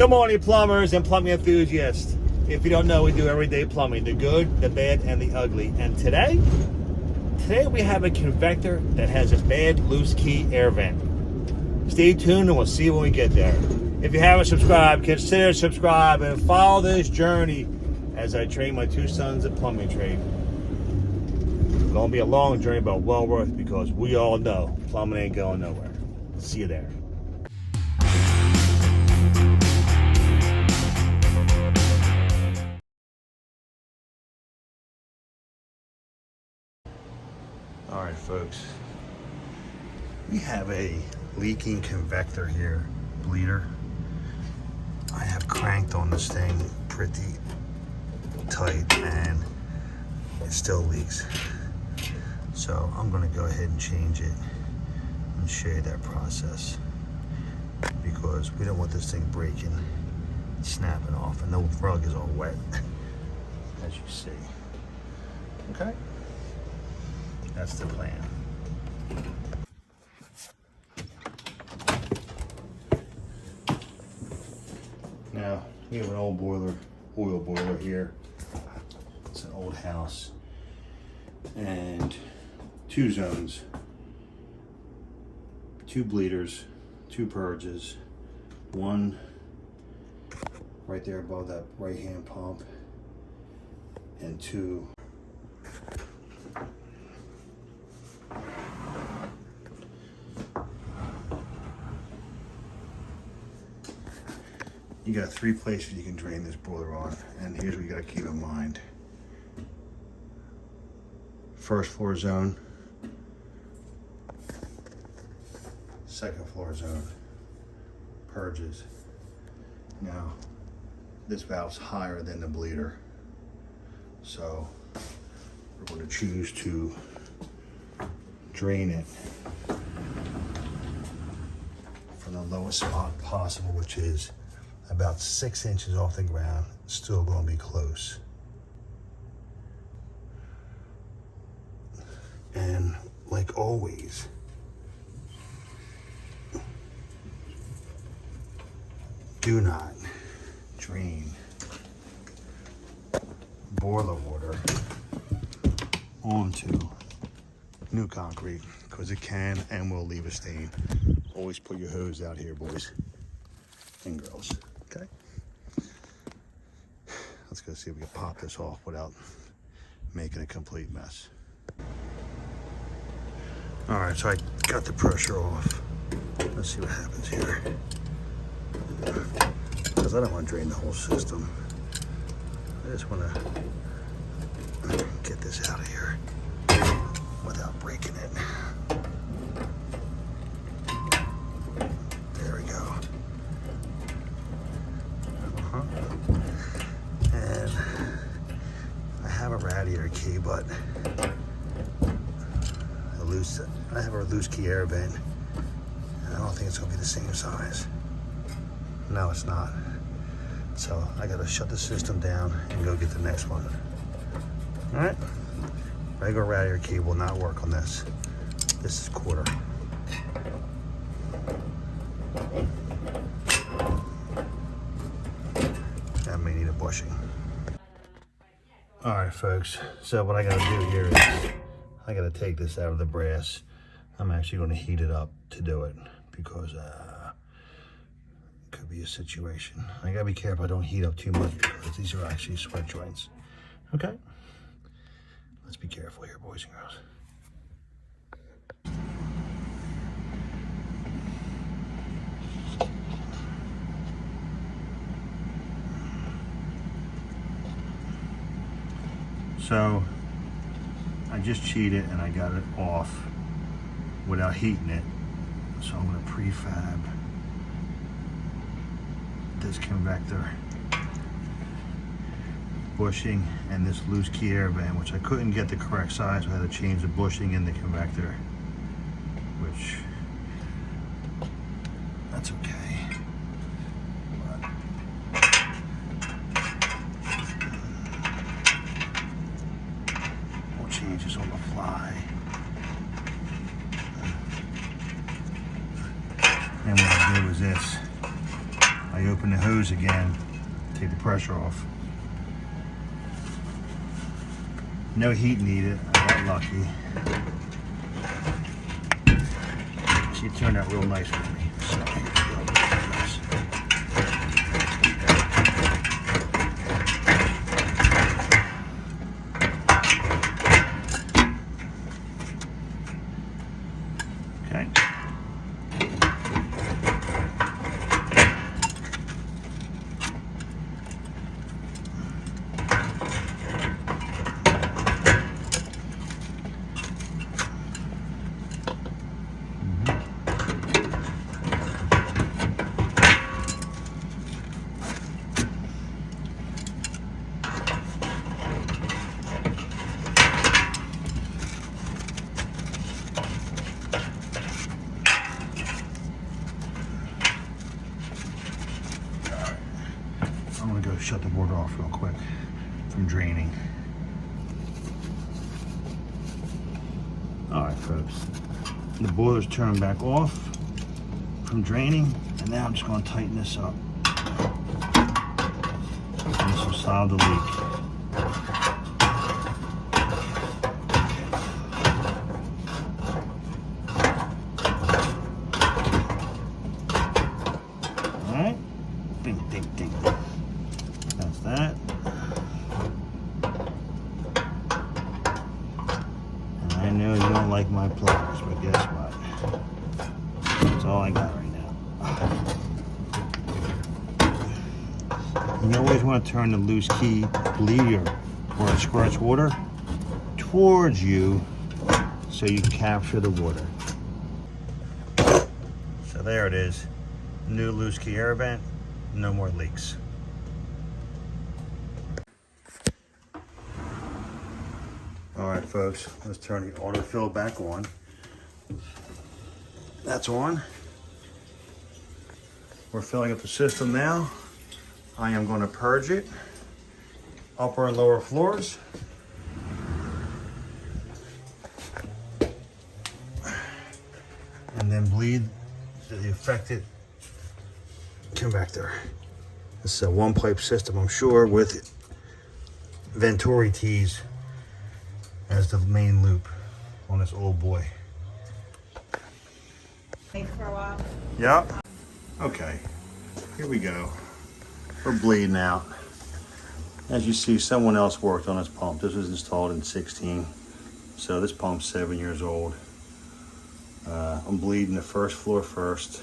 Good morning, plumbers and plumbing enthusiasts. If you don't know, we do everyday plumbing, the good, the bad, and the ugly. And today we have a Convector that has a bad loose key air vent. Stay tuned and we'll see when we get there. If you haven't subscribed, consider subscribe and follow this journey as I train my two sons in plumbing trade. It's gonna be a long journey, but well worth, because we all know plumbing ain't going nowhere. See you there. All right, folks, we have a leaking Convector here, bleeder. I have cranked on this thing pretty tight and it still leaks. So I'm gonna go ahead and change it and show you that process, because we don't want this thing breaking, snapping off, and the rug is all wet, as you see. Okay? That's the plan. Now, we have an old boiler, oil boiler here. It's an old house. And 2 zones, 2 bleeders, 2 purges, 1 right there above that right-hand pump, and 2 you got 3 places you can drain this boiler on, and here's what you gotta keep in mind. First floor zone, second floor zone, purges. Now, this valve's higher than the bleeder, so we're going to choose to drain it from the lowest spot possible, which is about 6 inches off the ground. It's still going to be close. And like always, do not drain boiler water onto new concrete, because it can and will leave a stain. Always put your hose out here, boys and girls. Okay? Let's go see if we can pop this off without making a complete mess. All right, so I got the pressure off. Let's see what happens here. Because I don't want to drain the whole system. I just want to get this out of here without breaking it. There we go. And I have a radiator key, but I have a loose key air vent. I don't think it's gonna be the same size. No, it's not. So I gotta shut the system down and go get the next one. All right. Regular radiator key will not work on this. This is quarter. That may need a bushing. All right, folks. So what I gotta do here is I gotta take this out of the brass. I'm actually gonna heat it up to do it, because it could be a situation. I gotta be careful I don't heat up too much, because these are actually sweat joints. Okay? Let's be careful here, boys and girls. So I just cheated and I got it off without heating it. So I'm going to prefab this Convector bushing and this loose key air vent, which I couldn't get the correct size, so I had to change the bushing in the Convector, which that's okay. Changes on the fly. And what I did was this. I I open the hose again, take the pressure off. No heat needed, I got lucky. She turned out real nice for me. So, okay. I'm gonna go shut the water off real quick from draining. All right, folks. The boiler's turned back off from draining, and now I'm just gonna tighten this up. And this will solve the leak. All right. Ding, ding, ding. That's that. And I know you don't like my pluggers, but guess what? That's all I got right now. You always want to turn the loose key bleeder where it squirts water towards you so you capture the water. So there it is. New loose key air vent, no more leaks. All right, folks, let's turn the autofill back on. That's on. We're filling up the system now. I am going to purge it, upper and lower floors. And then bleed the affected convector. This is a one pipe system, I'm sure, with Venturi tees as the main loop on this old boy. They throw up. Yep. Okay, here we go. We're bleeding out. As you see, someone else worked on this pump. This was installed in 16, so this pump's 7 years old. I'm bleeding the first floor first,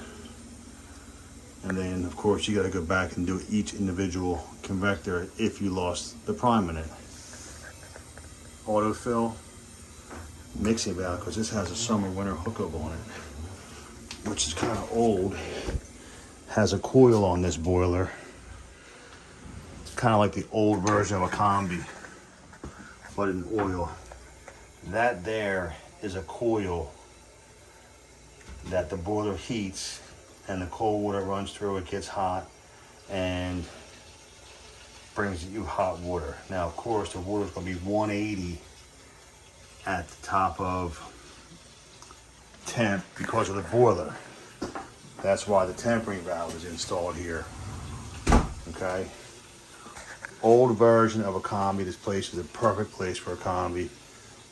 and then of course you got to go back and do each individual convector if you lost the prime in it. Autofill, mixing valve, because this has a summer winter hookup on it, which is kind of old. Has a coil on this boiler, kind of like the old version of a combi, but in oil. That there is a coil that the boiler heats, and the cold water runs through, it gets hot, and brings you hot water. Now, of course, the water is going to be 180 at the top of temp because of the boiler. That's why the tempering valve is installed here. Okay. Old version of a combi. This place is a perfect place for a combi.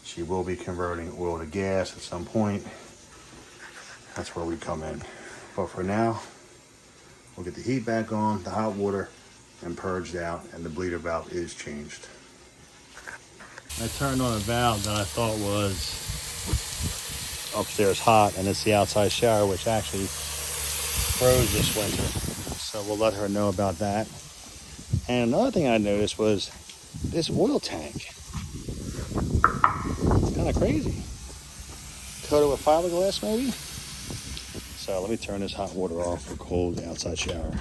She will be converting oil to gas at some point. That's where we come in. But for now, we'll get the heat back on, the hot water, and purged out, and the bleeder valve is changed. I turned on a valve that I thought was upstairs hot, and it's the outside shower, which actually froze this winter. So we'll let her know about that. And another thing I noticed was this oil tank. It's kind of crazy. Coated with fiberglass maybe? So let me turn this hot water off for cold outside shower.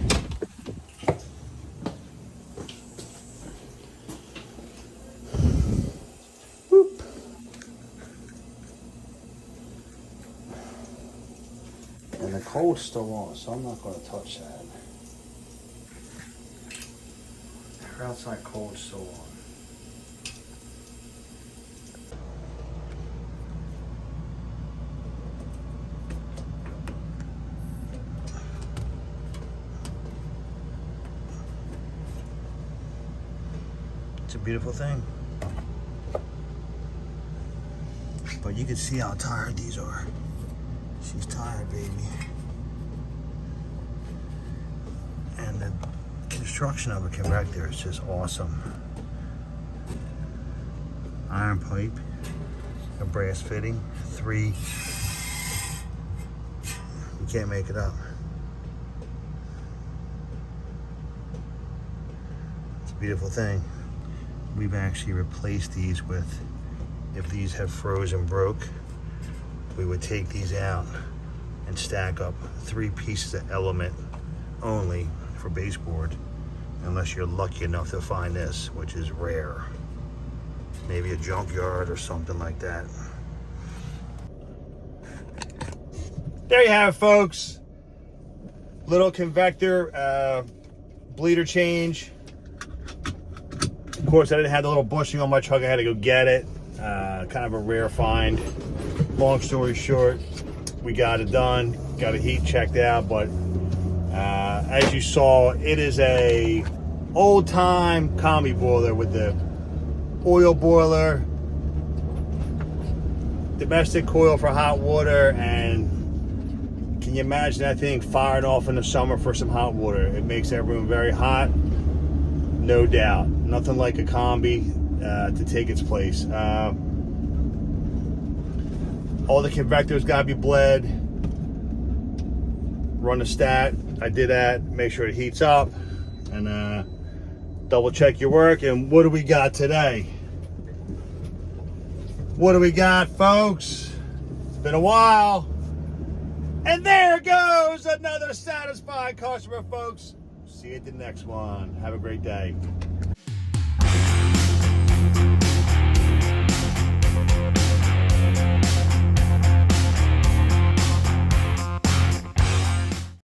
Whoop. And the cold's still on, so I'm not going to touch that. Her outside cold's still on. It's a beautiful thing. But you can see how tired these are. She's tired, baby. And the construction of a convector is just awesome. Iron pipe, a brass fitting, 3. You can't make it up. It's a beautiful thing. We've actually replaced these with, if these have frozen broke, we would take these out and stack up 3 pieces of element only for baseboard, unless you're lucky enough to find this, which is rare. Maybe a junkyard or something like that. There you have it, folks. Little convector, bleeder change. Of course, I didn't have the little bushing on my truck. I had to go get it. Kind of a rare find. Long story short, we got it done. Got a heat checked out, but as you saw, it is a old-time combi boiler with the oil boiler, domestic coil for hot water, and can you imagine that thing firing off in the summer for some hot water? It makes that room very hot, no doubt. Nothing like a combi to take its place. All the convectors got to be bled. Run the stat. I did that. Make sure it heats up, and double check your work. And what do we got today? What do we got, folks? It's been a while. And there goes another satisfied customer, folks. See you at the next one. Have a great day.